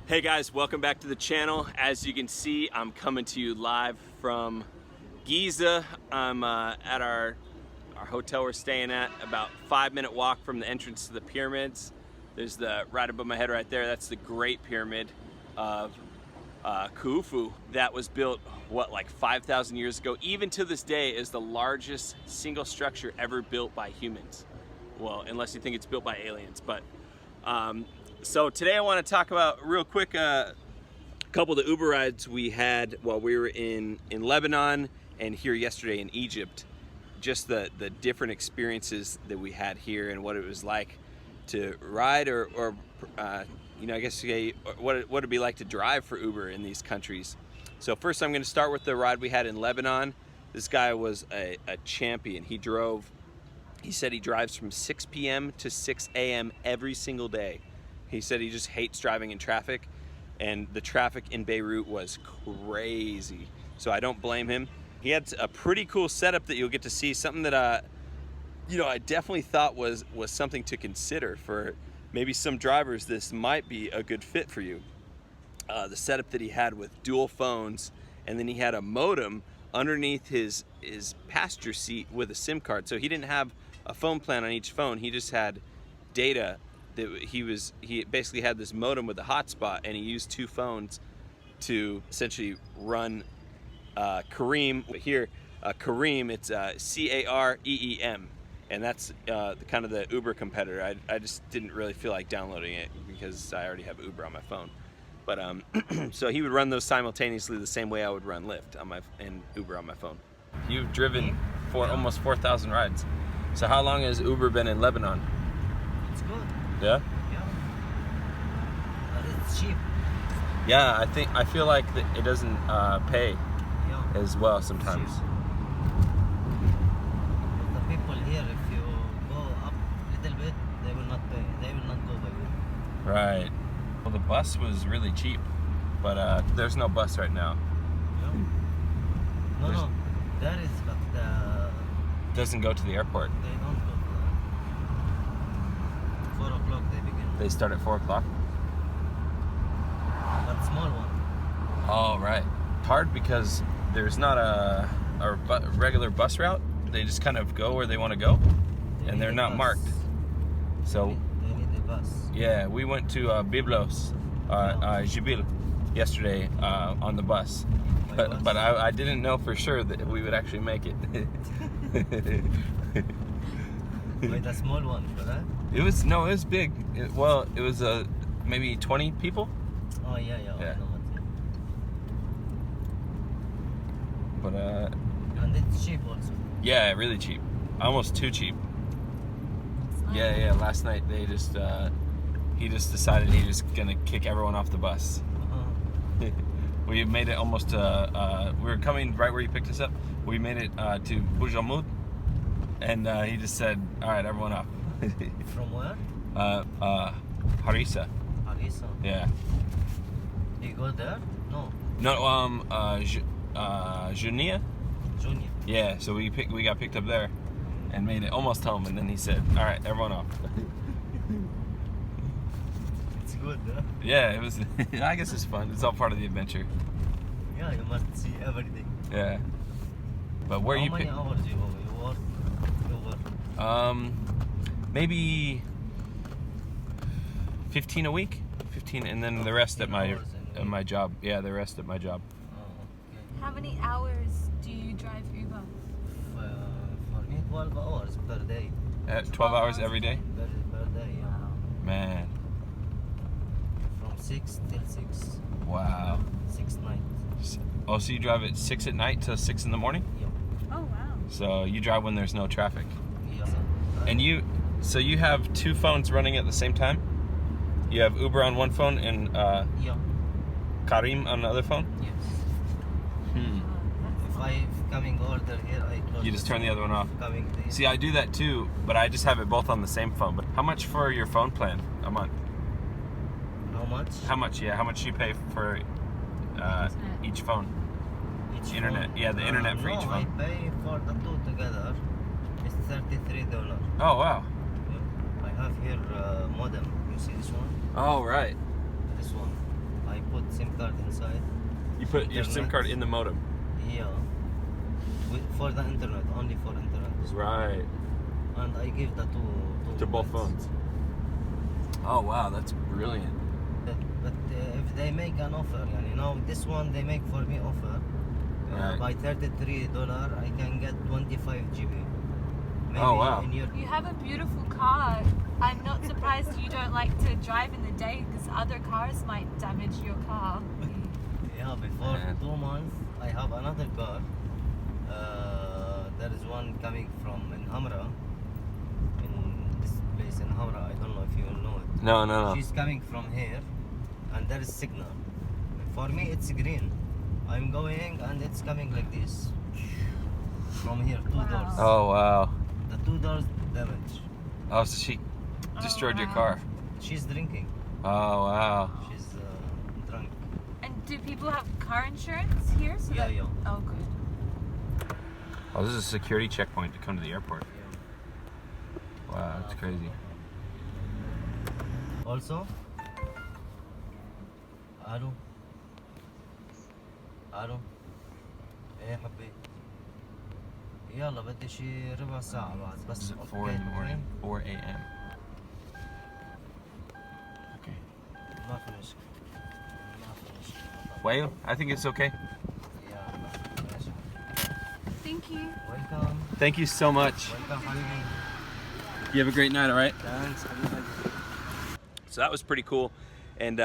Hey guys, welcome back to the channel. As you can see, I'm coming to you live from Giza. I'm at our hotel we're staying at, about 5-minute walk from the entrance to the pyramids. There's right above my head right there, that's the Great Pyramid of Khufu that was built, like 5,000 years ago. Even to this day is the largest single structure ever built by humans. Well, unless you think it's built by aliens, but so today I want to talk about real quick a couple of the Uber rides we had while we were in Lebanon and here yesterday in Egypt. Just the different experiences that we had here and what it was like to ride or you know, I guess what it'd be like to drive for Uber in these countries. So first I'm going to start with the ride we had in Lebanon. This guy was a champion. He said he drives from 6 p.m. to 6 a.m. every single day. He said he just hates driving in traffic, and the traffic in Beirut was crazy. So I don't blame him. He had a pretty cool setup that you'll get to see, something that you know, I definitely thought was something to consider for maybe some drivers. This might be a good fit for you. The setup that he had with dual phones, and then he had a modem underneath his passenger seat with a SIM card. So he didn't have a phone plan on each phone. He just had data. He basically had this modem with a hotspot, and he used two phones to essentially run Careem. Here, Careem, it's C-A-R-E-E-M, and that's kind of the Uber competitor. I just didn't really feel like downloading it because I already have Uber on my phone. But so he would run those simultaneously the same way I would run Lyft and Uber on my phone. You've driven almost 4,000 rides. So how long has Uber been in Lebanon? It's good. Yeah? Yeah. But it's cheap. Yeah, I feel like it doesn't pay as well sometimes. But the people here, if you go up a little bit, they will not pay. They will not go by you. Right. Well, the bus was really cheap, but there's no bus right now. Yeah. No, there is, but It doesn't go to the airport. they don't go. 4 o'clock they begin. They start at 4 o'clock? But small one. Oh, right. Hard because there's not a regular bus route. They just kind of go where they want to go, and they're not marked. So They need a bus. yeah, we went to Byblos, Jibil, yesterday on the bus. But I didn't know for sure that we would actually make it. Wait, a small one for that? It was big. It was maybe 20 people. Oh yeah. Yeah. I know what. But And it's cheap also. yeah, really cheap, almost too cheap. Yeah. Last night he just decided he was gonna kick everyone off the bus. We made it almost we were coming right where you picked us up. We made it to Bujamud, and he just said, all right, everyone up. From where? Harissa. Harissa. Yeah. You go there? No. No, Junia. Junior. Yeah, so we got picked up there and made it almost home, and then he said, all right, everyone off. It's good, huh? Yeah, it was. I guess it's fun. It's all part of the adventure. Yeah, you must see everything. Yeah. But where How you many pick? hours you work? Maybe 15 a week. 15, and then the rest at my job. Yeah, the rest at my job. Oh, okay. How many hours do you drive Uber? For me, 12 hours per day. 12 hours every day. Per day, yeah. Man. From 6 till 6. Wow. 6 nights. Oh, so you drive at 6 at night till 6 in the morning? Yep. Oh wow. So you drive when there's no traffic. Yeah. And you have two phones running at the same time? You have Uber on one phone and Yeah. Careem on the other phone? Yes. Hmm. If I coming order here, I close. You just turn the other one off. Coming this. See, I do that too, but I just have it both on the same phone. But how much for your phone plan a month? How much? How much? Yeah, how much you pay for each phone? Each internet. phone? Yeah, the internet for each phone. I pay for the two together. It's $33. Oh wow. Yeah. I have here modem. You see this one? Oh right. This one. card inside. You put your SIM Internet. card in the modem. Yeah. For the internet, only for internet. Right. And I give that To both friends. phones. Oh wow, that's brilliant. But if they make an offer, you know, this one they make for me offer. Right. By $33, I can get 25 GB. Maybe Oh, wow. in your You have a beautiful car. I'm not surprised you don't like to drive in the day because other cars might damage your car. Yeah, before Man. 2 months, I have another car. There is one coming from in Hamra. In this place in Hamra, I don't know if you know it. No. She's coming from here, and there is signal. For me, it's green. I'm going, and it's coming like this. From here, 2 Wow. doors. Oh wow. The 2 doors damaged. Oh, so she destroyed your wow. car. She's drinking. Oh wow. She's drunk. And do people have car insurance here? So Yeah, that, yeah. Oh, good. Oh, this is a security checkpoint to come to the airport. Wow, that's crazy. Also, الو ايه حبيبي يلا بدي شي ربع ساعة بعد This بس is at 4 in the morning. 4 a.m. Okay. ما في مشكلة ما في مشكلة Well, I think it's okay. يلا ماشي Thank you. ويلكم Thank you so much. ويلكم حبيبي You have a great night, all right? ثانكس حبيبي. So that was pretty cool. And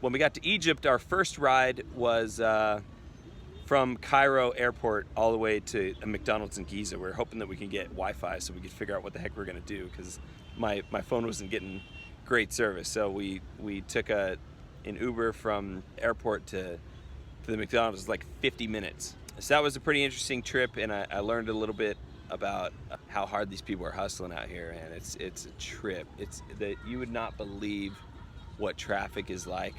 when we got to Egypt, our first ride was from Cairo airport all the way to a McDonald's in Giza. We were hoping that we can get Wi-Fi so we could figure out what the heck we're gonna do because my phone wasn't getting great service. So we took an Uber from airport to the McDonald's. It was like 50 minutes. So that was a pretty interesting trip, and I learned a little bit about how hard these people are hustling out here, and it's a trip. It's that you would not believe what traffic is like.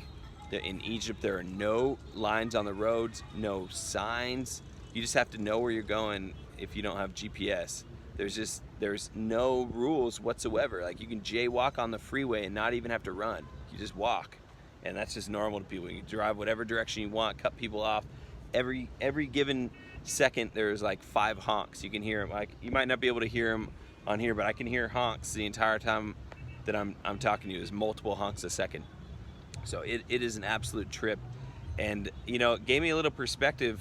In Egypt, there are no lines on the roads, no signs. You just have to know where you're going if you don't have GPS. There's no rules whatsoever. Like you can jaywalk on the freeway and not even have to run. You just walk, and that's just normal to people. You can drive whatever direction you want, cut people off. Every given second, there's like 5 honks. You can hear them. Like you might not be able to hear them on here, but I can hear honks the entire time that I'm talking to you. There's multiple honks a second. So it is an absolute trip, and you know, it gave me a little perspective.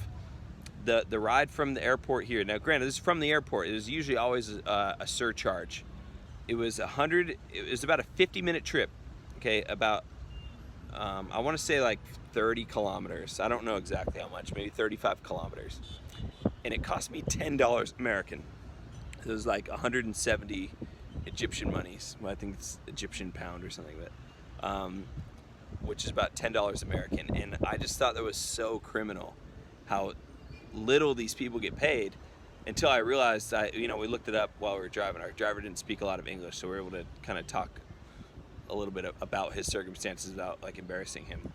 The ride from the airport here. Now, granted, this is from the airport. It was usually always a surcharge. It was It was about a 50-minute trip. Okay, about I want to say like 30 kilometers. I don't know exactly how much. Maybe 35 kilometers, and it cost me $10 American. It was like 170 Egyptian monies. Well, I think it's Egyptian pound or something, but. Which is about $10 American, and I just thought that was so criminal how little these people get paid until I realized we looked it up while we were driving. Our driver didn't speak a lot of English, so we were able to kind of talk a little bit about his circumstances without like embarrassing him.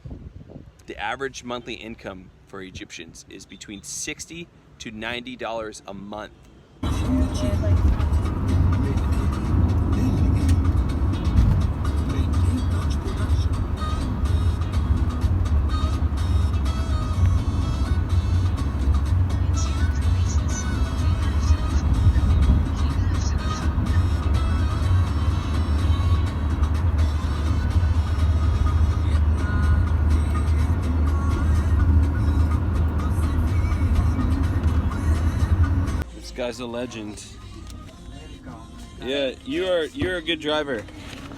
The average monthly income for Egyptians is between $60 to $90 a month. This guy's a legend. Yeah, you're a good driver.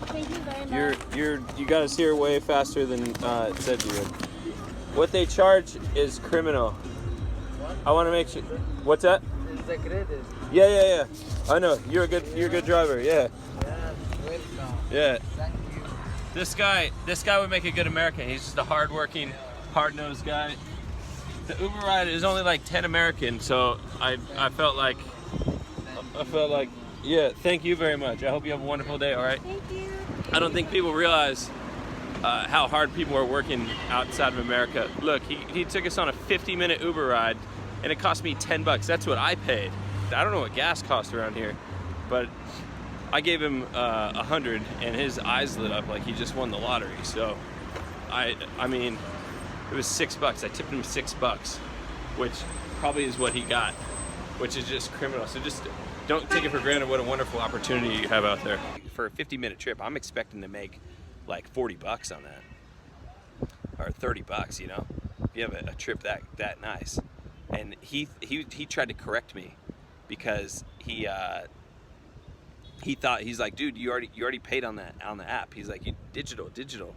Thank you very much. You got us here way faster than it said you would. What they charge is criminal. I want to make sure. What's that? It's the greatest. Yeah. I know. You're a good driver. Yeah. Yes, welcome. Yeah. Thank you. This guy would make a good American. He's just a hard-working, hard-nosed guy. The Uber ride is only like 10 American, so I felt like yeah. Thank you very much. I hope you have a wonderful day. All right. Thank you. I don't think people realize how hard people are working outside of America. Look, he took us on a 50-minute Uber ride, and it cost me $10. That's what I paid. I don't know what gas costs around here, but I gave him 100, and his eyes lit up like he just won the lottery. So, I mean, It was $6. I tipped him $6, which probably is what he got, which is just criminal. So just don't take it for granted what a wonderful opportunity you have out there. For a 50-minute trip, I'm expecting to make like $40 on that, or $30, you know, if you have a trip that nice. And he tried to correct me because he thought, he's like, dude, you already paid on the app. He's like, digital.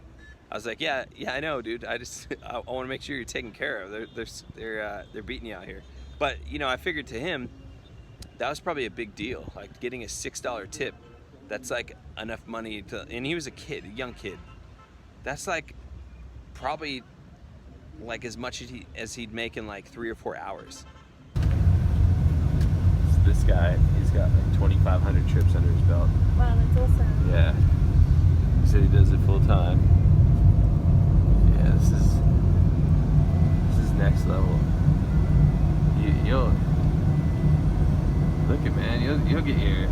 I was like, yeah, I know, dude. I want to make sure you're taken care of. They're beating you out here. But you know, I figured to him that was probably a big deal. Like getting a $6 tip, that's like enough money to. And he was a young kid. That's like probably like as much as he'd make in like 3 or 4 hours. This guy, he's got like 2,500 trips under his belt. Wow, that's awesome. Yeah. He said he does it full time. Yeah, this is next level. You'll look at, man. You'll get your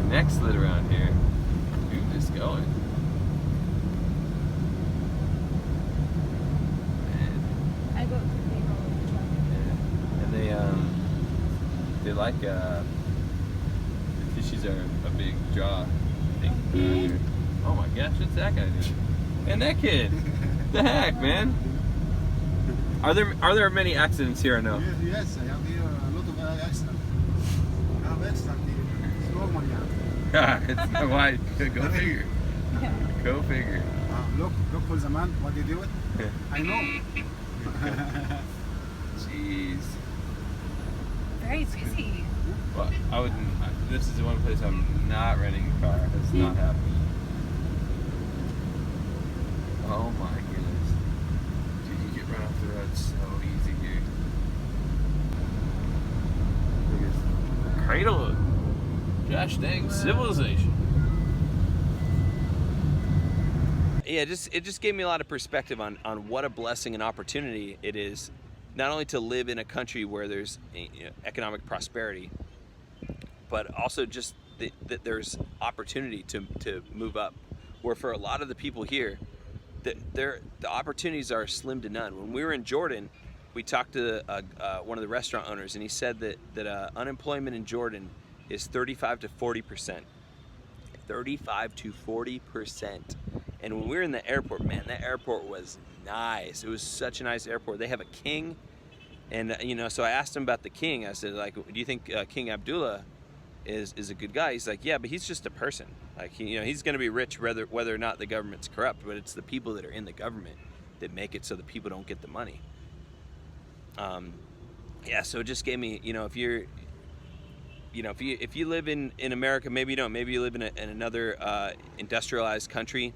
neck slit around here. You're just going. Man. I got to be rolling the Yeah. And they like the fishies are a big draw. Oh my gosh, what's that guy doing? Man, that kid. The heck, man? Are there many accidents here or no? Yes, I have here a lot of accidents. I have accidents here. It's normal, yeah. It's why? Go figure. Yeah. Go figure. Look for the man, what they do it. I know. Jeez. Very busy. Well, I wouldn't. This is the one place I'm not renting a car. It's not happening. Oh my goodness. Dude, you get run off the road so easy here. Look at this. Cradle of gosh dang civilization. Yeah, it just gave me a lot of perspective on what a blessing and opportunity it is, not only to live in a country where there's economic prosperity, but also just that there's opportunity to move up. Where for a lot of the people here, the opportunities are slim to none. When we were in Jordan, we talked to one of the restaurant owners, and he said that unemployment in Jordan is 35 to 40%. 35 to 40%. And when we were in the airport, man, that airport was nice. It was such a nice airport. They have a king, and so I asked him about the king. I said, like, do you think King Abdullah is a good guy? He's like, yeah, but he's just a person. Like, he's going to be rich whether or not the government's corrupt, but it's the people that are in the government that make it so the people don't get the money. Yeah, so it just gave me, if you live in America, maybe you don't. Maybe you live in another industrialized country.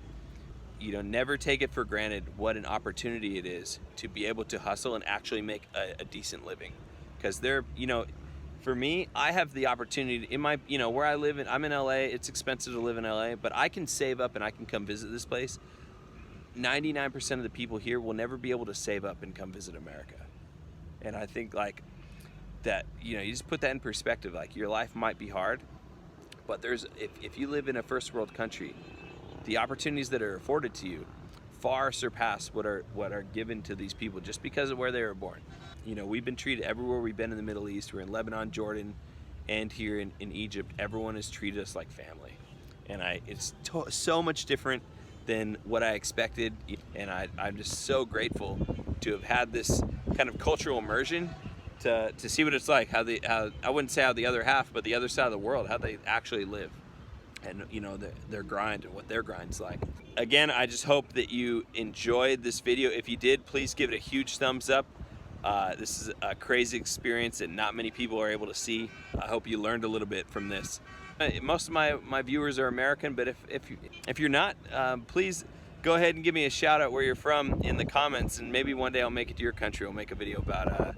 Never take it for granted what an opportunity it is to be able to hustle and actually make a decent living. Because for me, I have the opportunity in my, where I live I'm in LA. It's expensive to live in LA, but I can save up and I can come visit this place. 99% of the people here will never be able to save up and come visit America. And I think like that, you just put that in perspective. Like, your life might be hard, but if you live in a first world country, the opportunities that are afforded to you far surpass what are given to these people just because of where they were born. We've been treated everywhere we've been in the Middle East. We're in Lebanon, Jordan, and here in Egypt. Everyone has treated us like family, and it's so much different than what I expected. And I'm just so grateful to have had this kind of cultural immersion to see what it's like, how I wouldn't say how the other half, but the other side of the world, how they actually live, and their grind and what their grind's like. Again, I just hope that you enjoyed this video. If you did, please give it a huge thumbs up. This is a crazy experience that not many people are able to see. I hope you learned a little bit from this. Most of my viewers are American, but if you're not, please go ahead and give me a shout out where you're from in the comments, and maybe one day I'll make it to your country. I'll make a video about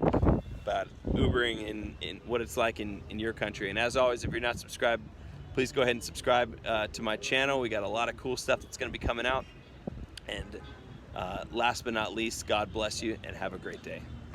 Ubering in what it's like in your country. And as always, if you're not subscribed, please go ahead and subscribe to my channel. We got a lot of cool stuff that's going to be coming out. And last but not least, God bless you and have a great day.